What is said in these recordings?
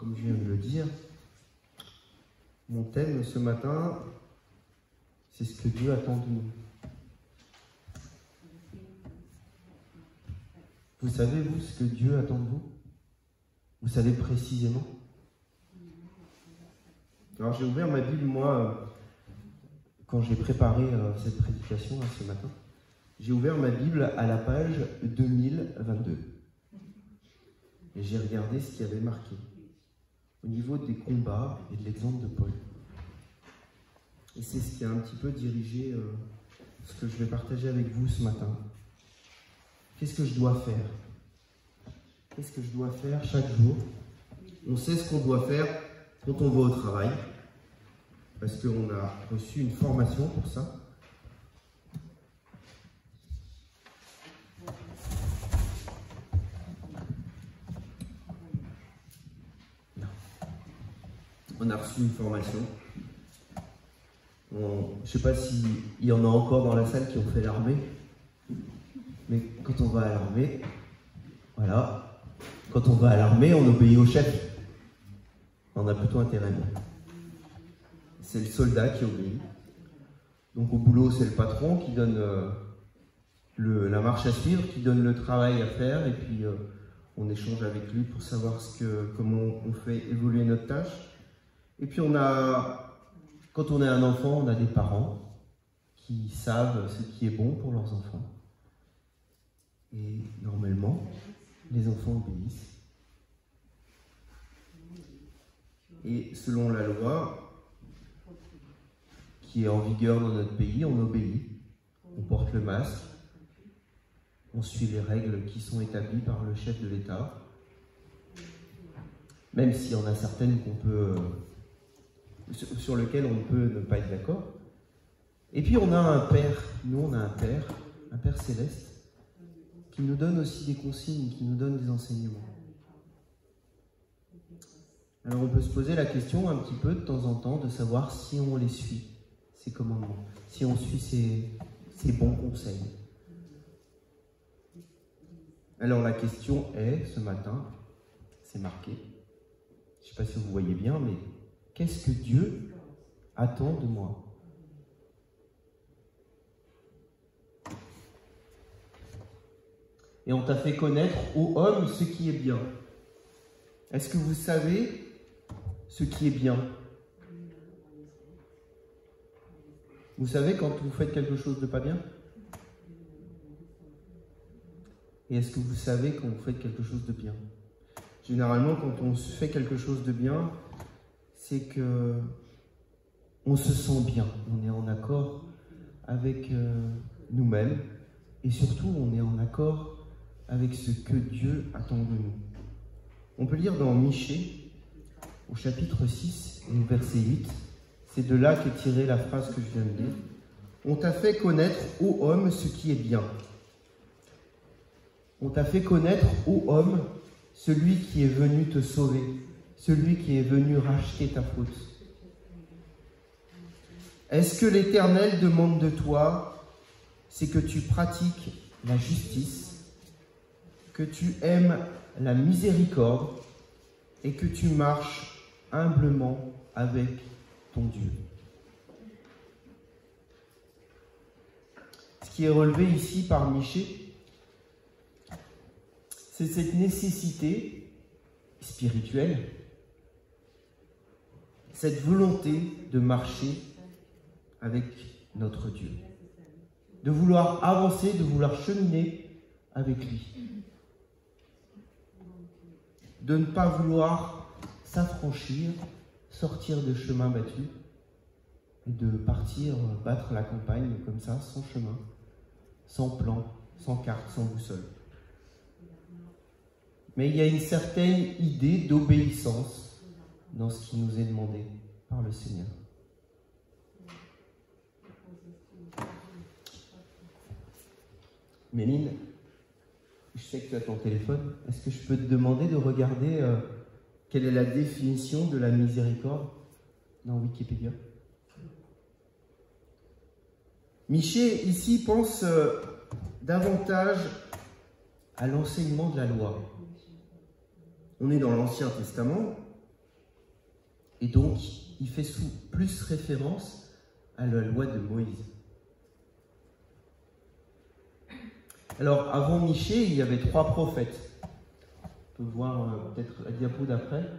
comme je viens de le dire, mon thème ce matin, c'est ce que Dieu attend de nous. Vous savez, vous, ce que Dieu attend de vous? Vous savez précisément? Alors j'ai ouvert ma Bible, moi, quand j'ai préparé cette prédication ce matin. J'ai ouvert ma Bible à la page 2022. Et j'ai regardé ce qui avait marqué au niveau des combats et de l'exemple de Paul. Et c'est ce qui a un petit peu dirigé ce que je vais partager avec vous ce matin. Qu'est-ce que je dois faire? Qu'est-ce que je dois faire chaque jour? On sait ce qu'on doit faire quand on va au travail, parce qu'on a reçu une formation pour ça. On a reçu une formation. Je ne sais pas s'il y en a encore dans la salle qui ont fait l'armée, mais quand on va à l'armée, voilà, quand on va à l'armée, on obéit au chef. On a plutôt intérêt. C'est le soldat qui obéit. Donc au boulot, c'est le patron qui donne la marche à suivre, qui donne le travail à faire, et puis on échange avec lui pour savoir comment on fait évoluer notre tâche. Et puis quand on est un enfant, on a des parents qui savent ce qui est bon pour leurs enfants. Et normalement, les enfants obéissent. Et selon la loi qui est en vigueur dans notre pays, on obéit. On porte le masque. On suit les règles qui sont établies par le chef de l'État. Même s'il y en a certaines sur lesquelles on peut ne pas être d'accord. Et puis on a un Père, nous on a un Père céleste, qui nous donne aussi des consignes, qui nous donne des enseignements. Alors on peut se poser la question un petit peu de temps en temps de savoir si on les suit, ces commandements, si on suit ces bons conseils. Alors la question est, ce matin, c'est marqué, je ne sais pas si vous voyez bien, mais qu'est-ce que Dieu attend de moi? Et on t'a fait connaître, ô homme, ce qui est bien. Est-ce que vous savez ce qui est bien? Vous savez quand vous faites quelque chose de pas bien? Et est-ce que vous savez quand vous faites quelque chose de bien? Généralement, quand on fait quelque chose de bien, c'est que on se sent bien, on est en accord avec nous-mêmes, et surtout on est en accord avec ce que Dieu attend de nous. On peut lire dans Michée, au chapitre 6, au verset 8, c'est de là qu'est tirée la phrase que je viens de lire. On t'a fait connaître, ô homme, ce qui est bien. On t'a fait connaître, ô homme, celui qui est venu te sauver, celui qui est venu racheter ta faute. Est-ce que l'Éternel demande de toi, c'est que tu pratiques la justice, que tu aimes la miséricorde et que tu marches humblement avec ton Dieu. Ce qui est relevé ici par Michée, c'est cette nécessité spirituelle, cette volonté de marcher avec notre Dieu, de vouloir avancer, de vouloir cheminer avec lui, de ne pas vouloir s'affranchir, sortir de chemin battu et de partir battre la campagne comme ça, sans chemin, sans plan, sans carte, sans boussole. Mais il y a une certaine idée d'obéissance dans ce qui nous est demandé par le Seigneur. Méline, je sais que tu as ton téléphone. Est-ce que je peux te demander de regarder quelle est la définition de la miséricorde dans Wikipédia? Michée, ici, pense davantage à l'enseignement de la loi. On est dans l'Ancien Testament, Et donc, il fait plus référence à la loi de Moïse. Alors, avant Michée, il y avait 3 prophètes. On peut voir peut-être la diapo d'après.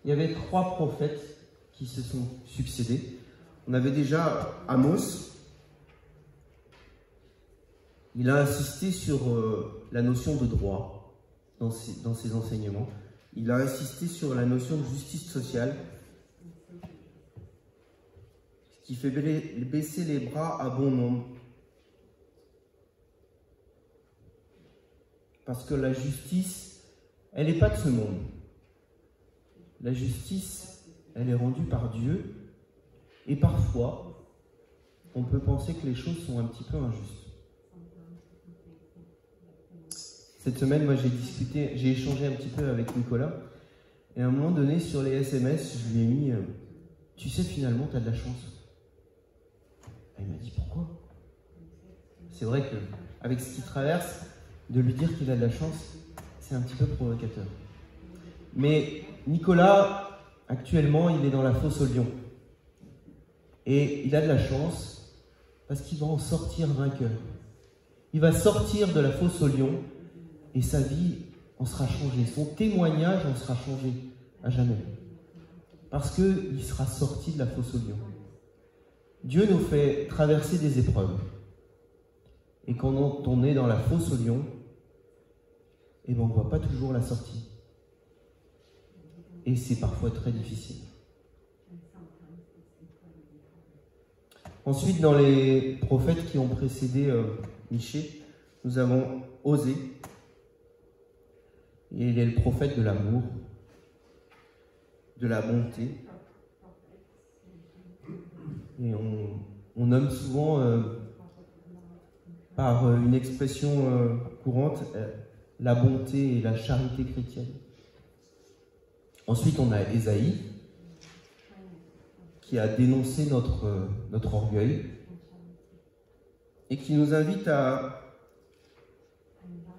Il y avait 3 prophètes qui se sont succédés. On avait déjà Amos. Il a insisté sur la notion de droit dans ses enseignements. Il a insisté sur la notion de justice sociale, ce qui fait baisser les bras à bon nombre. Parce que la justice, elle n'est pas de ce monde. La justice, elle est rendue par Dieu. Et parfois, on peut penser que les choses sont un petit peu injustes. Cette semaine, moi, j'ai échangé un petit peu avec Nicolas. Et à un moment donné, sur les SMS, je lui ai mis « Tu sais, finalement, tu as de la chance. » Il m'a dit « Pourquoi ?» C'est vrai qu'avec ce qu'il traverse, de lui dire qu'il a de la chance, c'est un petit peu provocateur. Mais Nicolas, actuellement, il est dans la fosse au lion. Et il a de la chance parce qu'il va en sortir vainqueur. Il va sortir de la fosse au lion et sa vie en sera changée. Son témoignage en sera changé à jamais. Parce qu'il sera sorti de la fosse au lion. Dieu nous fait traverser des épreuves. Et quand on est dans la fosse au lion, eh ben on ne voit pas toujours la sortie. Et c'est parfois très difficile. Ensuite, dans les prophètes qui ont précédé Michée, nous avons Osée. Et il est le prophète de l'amour, de la bonté. Et on nomme souvent par une expression courante la bonté et la charité chrétienne. Ensuite, on a Ésaïe, qui a dénoncé notre orgueil et qui nous invite à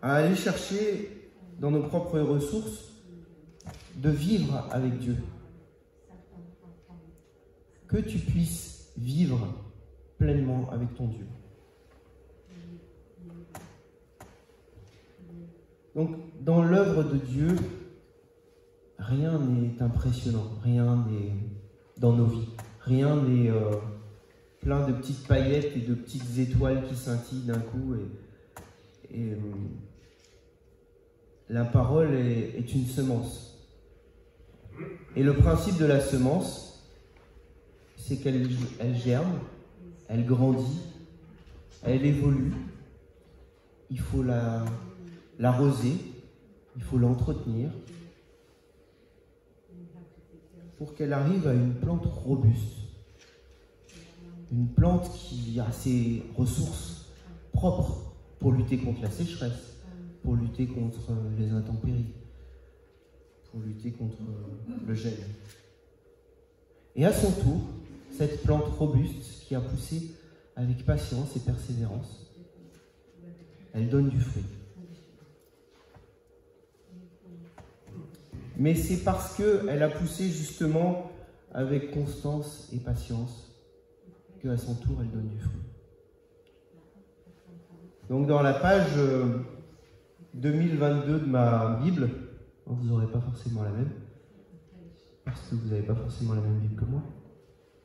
aller chercher dans nos propres ressources de vivre avec Dieu. Que tu puisses vivre pleinement avec ton Dieu. Donc, dans l'œuvre de Dieu, rien n'est impressionnant, rien n'est dans nos vies, rien n'est plein de petites paillettes et de petites étoiles qui scintillent d'un coup. La parole est une semence. Et le principe de la semence, c'est qu'elle germe, elle grandit, elle évolue. Il faut l'arroser, il faut l'entretenir pour qu'elle arrive à une plante robuste. Une plante qui a ses ressources propres pour lutter contre la sécheresse, pour lutter contre les intempéries, pour lutter contre le gel. Et à son tour, cette plante robuste qui a poussé avec patience et persévérance, elle donne du fruit. Mais c'est parce qu'elle a poussé justement avec constance et patience qu'à son tour, elle donne du fruit. Donc dans la page 2022 de ma Bible, vous n'aurez pas forcément la même, parce que vous n'avez pas forcément la même Bible que moi,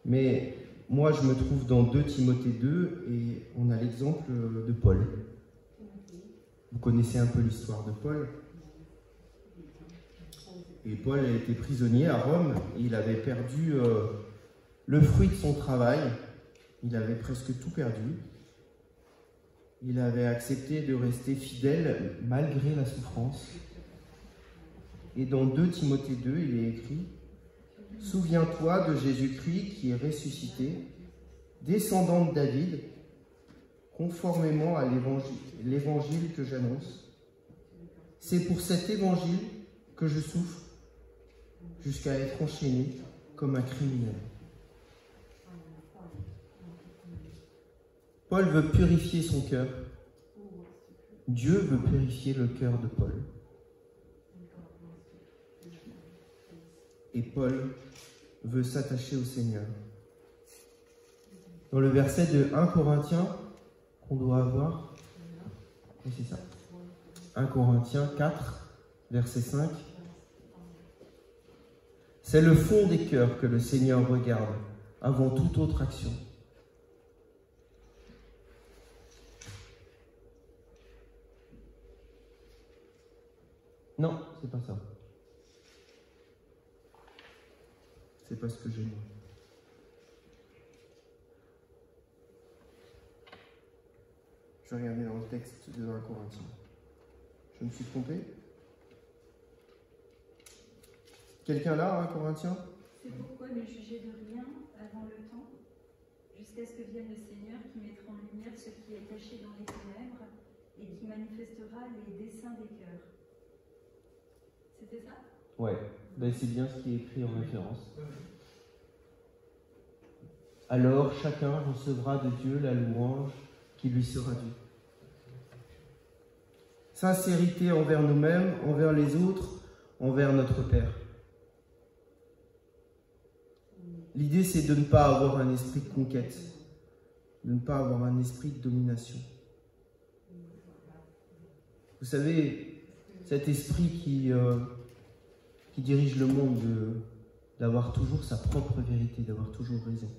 mais moi je me trouve dans 2 Timothée 2 et on a l'exemple de Paul. Vous connaissez un peu l'histoire de Paul. Et Paul a été prisonnier à Rome et il avait perdu le fruit de son travail. Il avait presque tout perdu. Il avait accepté de rester fidèle malgré la souffrance. Et dans 2 Timothée 2, il est écrit « Souviens-toi de Jésus-Christ qui est ressuscité, descendant de David, conformément à l'évangile que j'annonce. C'est pour cet évangile que je souffre jusqu'à être enchaîné comme un criminel. » Paul veut purifier son cœur. Dieu veut purifier le cœur de Paul. Et Paul veut s'attacher au Seigneur. Dans le verset de 1 Corinthiens qu'on doit avoir, oui, c'est ça, 1 Corinthiens 4, verset 5, c'est le fond des cœurs que le Seigneur regarde avant toute autre action. Non, c'est pas ça. C'est pas ce que j'ai dit. Je vais regarder dans le texte de 1 Corinthiens. Je me suis trompé? Quelqu'un là, 1 Corinthiens? C'est pourquoi ne jugez de rien avant le temps, jusqu'à ce que vienne le Seigneur qui mettra en lumière ce qui est caché dans les ténèbres et qui manifestera les desseins des cœurs. C'était ça? Ouais, ben c'est bien ce qui est écrit en référence. Alors chacun recevra de Dieu la louange qui lui sera due. Sincérité envers nous-mêmes, envers les autres, envers notre Père. L'idée, c'est de ne pas avoir un esprit de conquête, de ne pas avoir un esprit de domination. Vous savez, cet esprit qui dirige le monde, d'avoir toujours sa propre vérité, d'avoir toujours raison.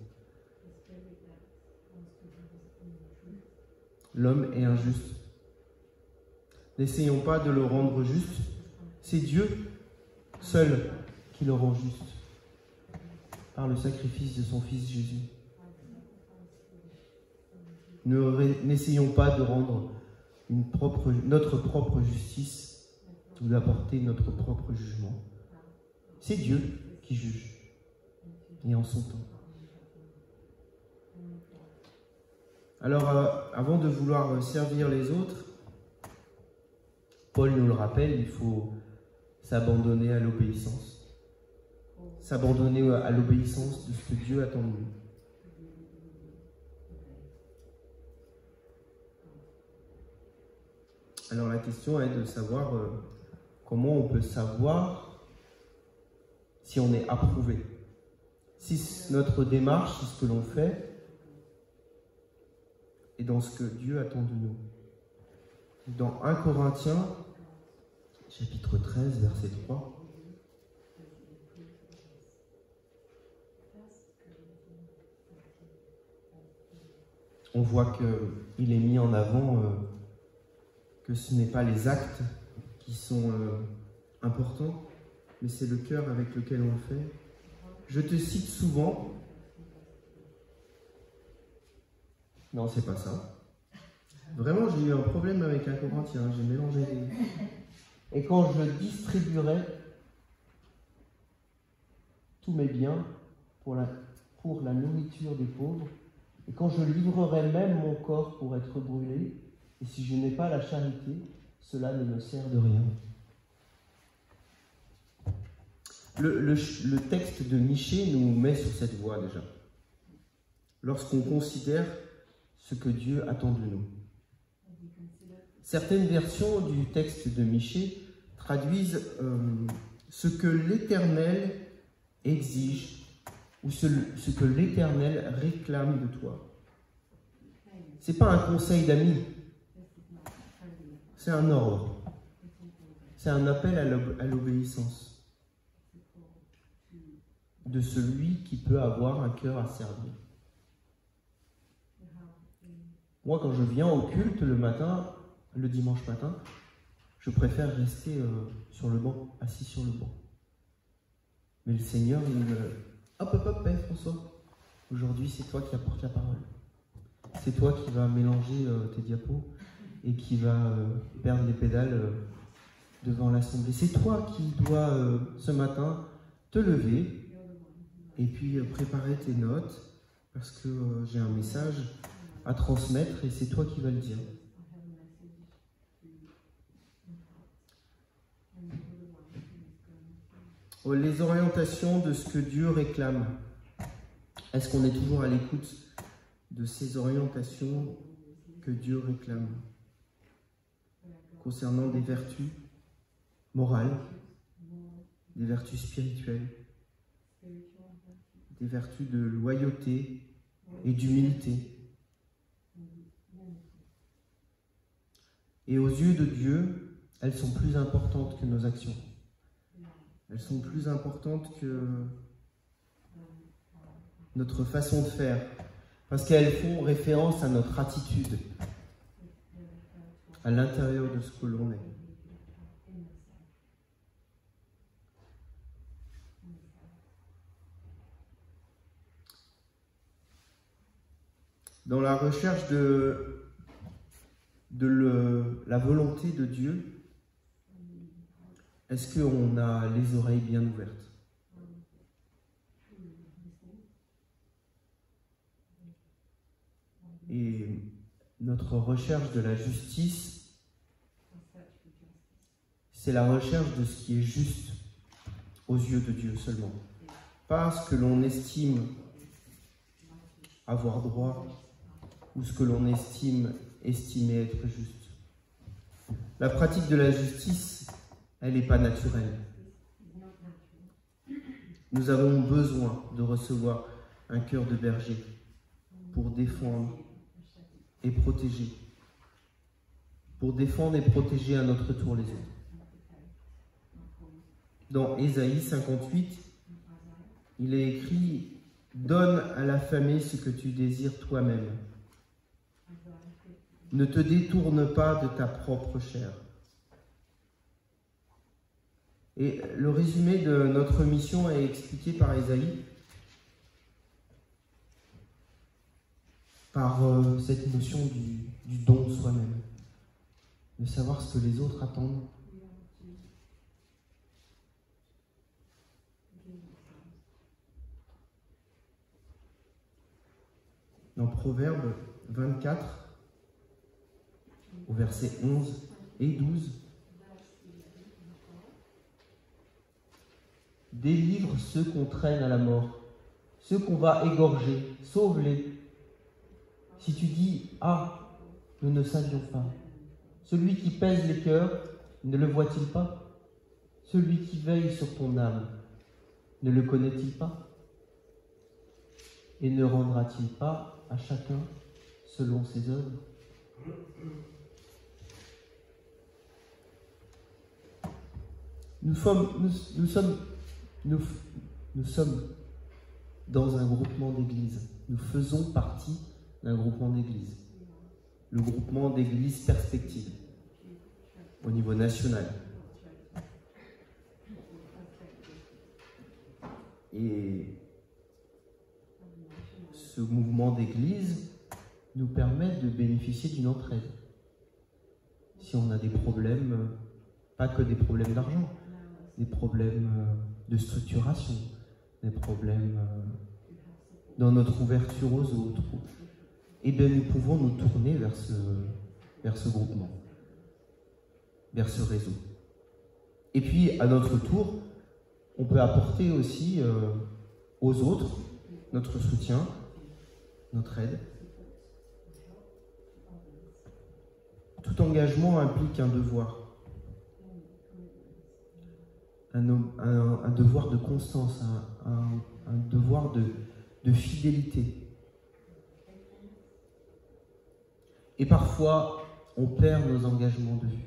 L'homme est injuste. N'essayons pas de le rendre juste. C'est Dieu seul qui le rend juste, par le sacrifice de son Fils Jésus. N'essayons pas de rendre notre propre justice ou d'apporter notre propre jugement. C'est Dieu qui juge, et en son temps. Alors, avant de vouloir servir les autres, Paul nous le rappelle, il faut s'abandonner à l'obéissance. S'abandonner à l'obéissance de ce que Dieu attend de nous. Alors la question est de savoir comment on peut savoir si on est approuvé. Si notre démarche, si ce que l'on fait, est dans ce que Dieu attend de nous. Dans 1 Corinthiens, chapitre 13, verset 3, on voit qu'il est mis en avant que ce n'est pas les actes qui sont importants, mais c'est le cœur avec lequel on le fait. Je te cite souvent. Non, c'est pas ça. Vraiment, j'ai eu un problème avec 1 Corinthiens, j'ai mélangé les... Et quand je distribuerai tous mes biens pour la nourriture des pauvres, et quand je livrerai même mon corps pour être brûlé, et si je n'ai pas la charité, cela ne me sert de rien. Le texte de Michée nous met sur cette voie déjà. Lorsqu'on considère ce que Dieu attend de nous. Certaines versions du texte de Michée traduisent ce que l'Éternel exige ou ce que l'Éternel réclame de toi. C'est pas un conseil d'amis, c'est un ordre, c'est un appel à l'obéissance de celui qui peut avoir un cœur à servir. Moi, quand je viens au culte le dimanche matin, je préfère rester sur le banc, assis sur le banc. Mais le Seigneur, il me... Hop, François, aujourd'hui c'est toi qui apportes la parole. C'est toi qui vas mélanger tes diapos et qui va perdre les pédales devant l'assemblée. C'est toi qui dois, ce matin, te lever et puis préparer tes notes parce que j'ai un message à transmettre et c'est toi qui vas le dire. Les orientations de ce que Dieu réclame. Est-ce qu'on est toujours à l'écoute de ces orientations que Dieu réclame concernant des vertus morales, des vertus spirituelles? des vertus de loyauté et d'humilité. Et aux yeux de Dieu, elles sont plus importantes que nos actions. Elles sont plus importantes que notre façon de faire, parce qu'elles font référence à notre attitude, à l'intérieur de ce que l'on est. Dans la recherche de la volonté de Dieu, est-ce qu'on a les oreilles bien ouvertes? Et notre recherche de la justice, c'est la recherche de ce qui est juste aux yeux de Dieu seulement. Pas ce que l'on estime avoir droit ou ce que l'on estimer être juste. La pratique de la justice, elle n'est pas naturelle. Nous avons besoin de recevoir un cœur de berger pour défendre et protéger. Pour défendre et protéger à notre tour les autres. Dans Ésaïe 58, il est écrit « Donne à l'affamé ce que tu désires toi-même. Ne te détourne pas de ta propre chair. » Et le résumé de notre mission est expliqué par Ésaïe par cette notion du don de soi-même, de savoir ce que les autres attendent. Dans Proverbe 24, au verset 11 et 12, délivre ceux qu'on traîne à la mort, ceux qu'on va égorger, sauve-les. Si tu dis « Ah, nous ne savions pas », celui qui pèse les cœurs, ne le voit-il pas? Celui qui veille sur ton âme, ne le connaît-il pas? Et ne rendra-t-il pas à chacun selon ses œuvres? Nous sommes dans un groupement d'église. Nous faisons partie d'un groupement d'église. Le groupement d'église Perspective, au niveau national. Et ce mouvement d'église nous permet de bénéficier d'une entraide. Si on a des problèmes, pas que des problèmes d'argent, des problèmes de structuration, des problèmes dans notre ouverture aux autres, eh bien nous pouvons nous tourner vers ce groupement, vers ce réseau. Et puis, à notre tour, on peut apporter aussi aux autres notre soutien, notre aide. Tout engagement implique un devoir. Un devoir de constance, un devoir de fidélité. Et parfois, on perd nos engagements de vue.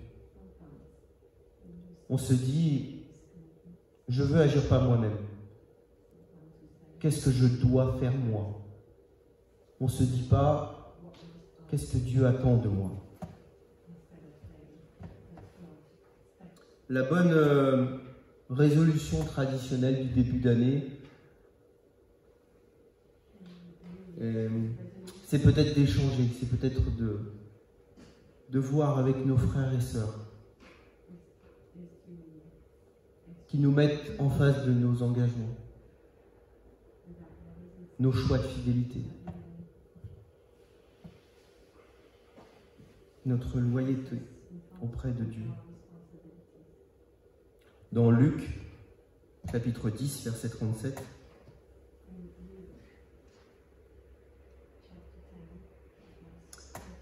On se dit, je veux agir par moi-même. Qu'est-ce que je dois faire moi? On ne se dit pas, qu'est-ce que Dieu attend de moi? La bonne résolution traditionnelle du début d'année, c'est peut-être d'échanger, c'est peut-être de voir avec nos frères et sœurs qui nous mettent en face de nos engagements, nos choix de fidélité, notre loyauté auprès de Dieu. Dans Luc, chapitre 10, verset 37,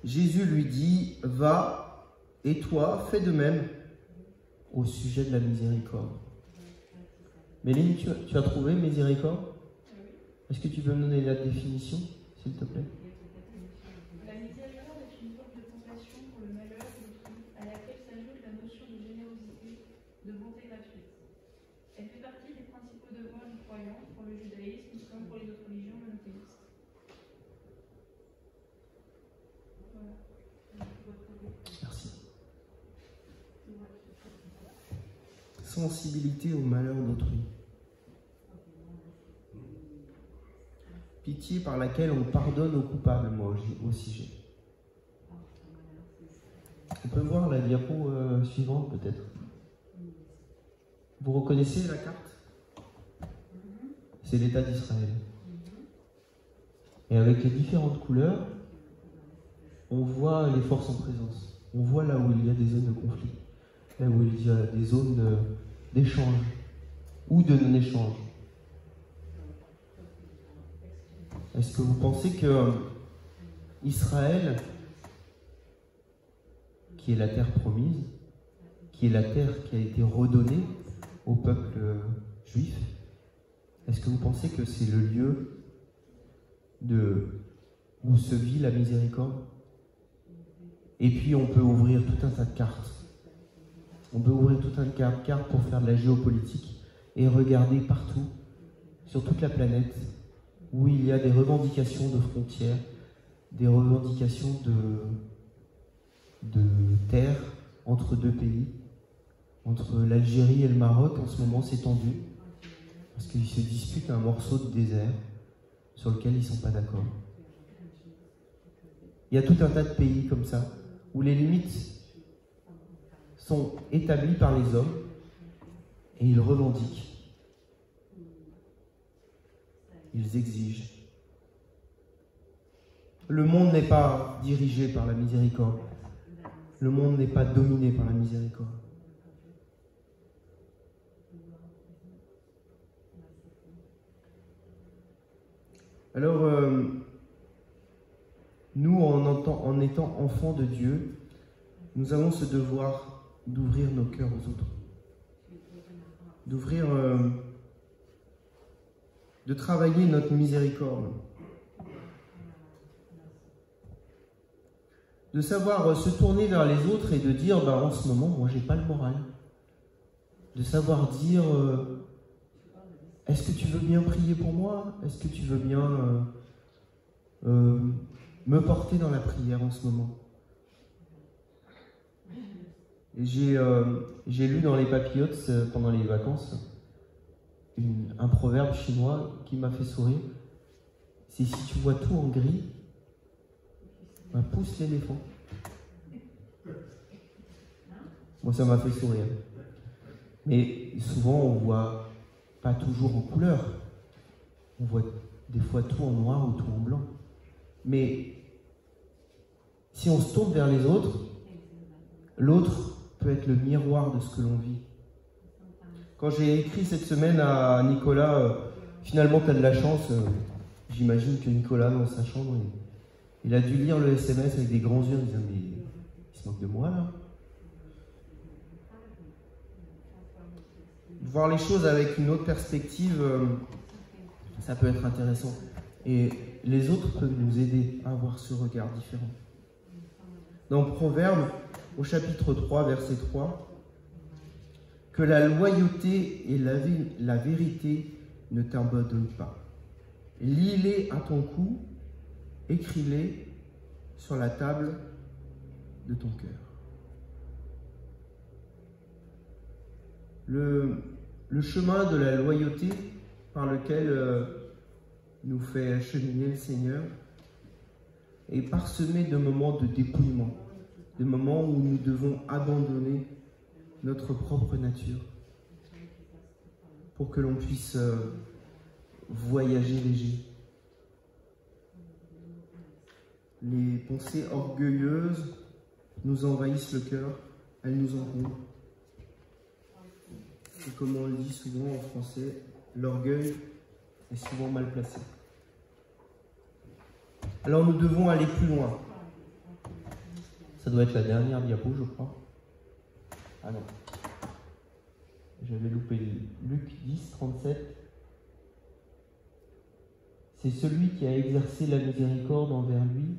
Jésus lui dit, « Va, et toi, fais de même au sujet de la miséricorde. » Méline, tu as trouvé miséricorde? Est-ce que tu peux me donner la définition, s'il te plaît? La miséricorde est une forme de compassion pour le malheur d'autrui, à laquelle s'ajoute la notion de générosité, de bonté gratuite. Elle fait partie des principaux devoirs du croyant pour le judaïsme comme pour les autres religions monothéistes. Voilà. Merci. Sensibilité au malheur d'autrui. Pitié par laquelle on pardonne aux coupables, moi aussi j'ai. On peut voir la diapo suivante peut-être. Vous reconnaissez la carte? C'est l'État d'Israël. Et avec les différentes couleurs, on voit les forces en présence. On voit là où il y a des zones de conflit, là où il y a des zones d'échange ou de non-échange. Est-ce que vous pensez que Israël, qui est la terre promise, qui est la terre qui a été redonnée au peuple juif, est-ce que vous pensez que c'est le lieu où se vit la miséricorde? Et puis on peut ouvrir tout un tas de cartes. On peut ouvrir tout un tas de cartes pour faire de la géopolitique et regarder partout, sur toute la planète, où il y a des revendications de frontières, des revendications de terre entre deux pays. Entre l'Algérie et le Maroc, en ce moment, c'est tendu, parce qu'ils se disputent un morceau de désert sur lequel ils ne sont pas d'accord. Il y a tout un tas de pays comme ça, où les limites sont établies par les hommes, et ils revendiquent. Ils exigent. Le monde n'est pas dirigé par la miséricorde. Le monde n'est pas dominé par la miséricorde. Alors, nous, en étant enfants de Dieu, nous avons ce devoir d'ouvrir nos cœurs aux autres. D'ouvrir, de travailler notre miséricorde. De savoir se tourner vers les autres et de dire, en ce moment, moi, j'ai pas le moral. De savoir dire, est-ce que tu veux bien prier pour moi? Est-ce que tu veux bien me porter dans la prière en ce moment? Et j'ai lu dans les papillotes pendant les vacances un proverbe chinois qui m'a fait sourire. C'est si tu vois tout en gris, pousse l'éléphant. Moi, ça m'a fait sourire. Mais souvent, on voit pas toujours en couleur. On voit des fois tout en noir ou tout en blanc. Mais si on se tourne vers les autres, l'autre peut être le miroir de ce que l'on vit. Quand j'ai écrit cette semaine à Nicolas, finalement tu as de la chance, j'imagine que Nicolas dans sa chambre, il a dû lire le SMS avec des grands yeux en disant mais il se moque de moi là. Voir les choses avec une autre perspective, ça peut être intéressant. Et les autres peuvent nous aider à avoir ce regard différent. Dans Proverbe, au chapitre 3, verset 3, que la loyauté et la vérité ne t'abandonnent pas. Lis-les à ton cou, écris-les sur la table de ton cœur. Le chemin de la loyauté par lequel nous fait cheminer le Seigneur est parsemé de moments de dépouillement, de moments où nous devons abandonner notre propre nature pour que l'on puisse voyager léger. Les pensées orgueilleuses nous envahissent le cœur, elles nous encombrent. Et comme on le dit souvent en français, l'orgueil est souvent mal placé. Alors nous devons aller plus loin. Ça doit être la dernière diapo, je crois. Ah non. J'avais loupé Luc 10, 37. C'est celui qui a exercé la miséricorde envers lui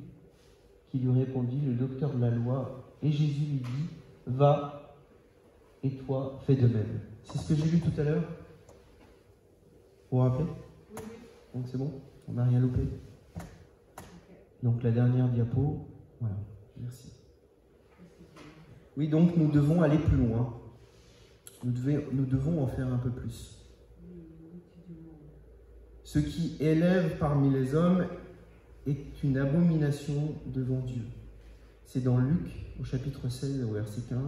qui lui répondit, le docteur de la loi. Et Jésus lui dit, va, et toi, fais de même. C'est ce que j'ai lu tout à l'heure. Vous vous rappelez? Donc c'est bon? On n'a rien loupé? Donc la dernière diapo, voilà, merci. Oui, donc nous devons aller plus loin. Nous devons en faire un peu plus. Ce qui élève parmi les hommes est une abomination devant Dieu. C'est dans Luc, au chapitre 16, au verset 15.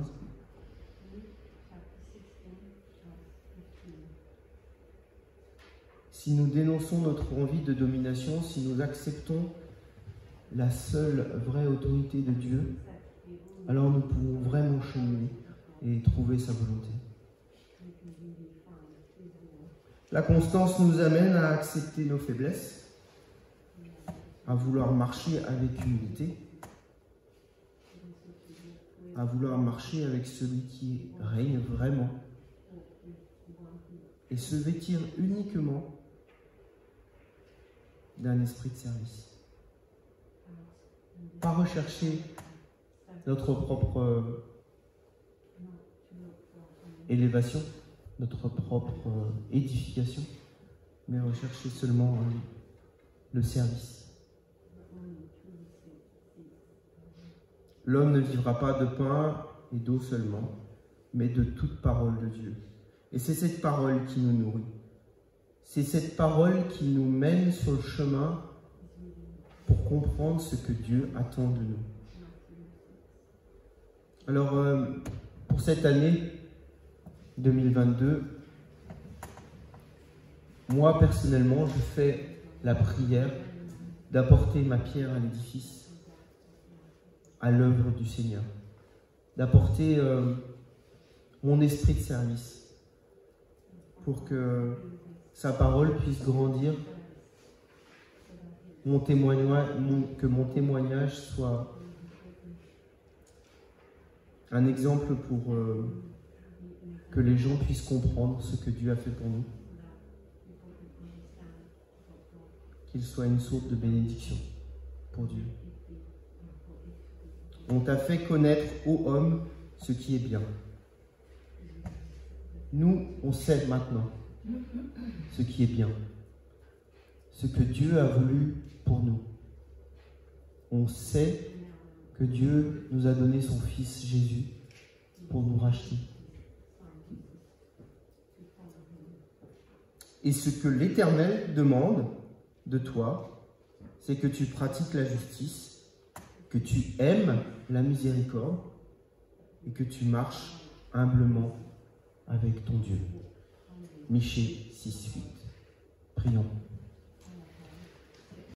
Si nous dénonçons notre envie de domination, si nous acceptons la seule vraie autorité de Dieu, alors nous pouvons vraiment cheminer et trouver sa volonté. La constance nous amène à accepter nos faiblesses, à vouloir marcher avec humilité, à vouloir marcher avec celui qui règne vraiment et se vêtir uniquement d'un esprit de service. Pas rechercher notre propre élévation, notre propre édification, mais rechercher seulement le service. L'homme ne vivra pas de pain et d'eau seulement, mais de toute parole de Dieu. Et c'est cette parole qui nous nourrit. C'est cette parole qui nous mène sur le chemin pour comprendre ce que Dieu attend de nous. Alors, pour cette année 2022, moi personnellement, je fais la prière d'apporter ma pierre à l'édifice, à l'œuvre du Seigneur, d'apporter mon esprit de service pour que sa parole puisse grandir, que mon témoignage soit un exemple pour que les gens puissent comprendre ce que Dieu a fait pour nous, qu'il soit une source de bénédiction pour Dieu. On t'a fait connaître, ô homme, ce qui est bien. Nous, on sait maintenant ce qui est bien, ce que Dieu a voulu pour nous. On sait que Dieu nous a donné son Fils Jésus pour nous racheter. Et ce que l'Éternel demande de toi, c'est que tu pratiques la justice, que tu aimes la miséricorde et que tu marches humblement avec ton Dieu. Michée 6:8. Prions.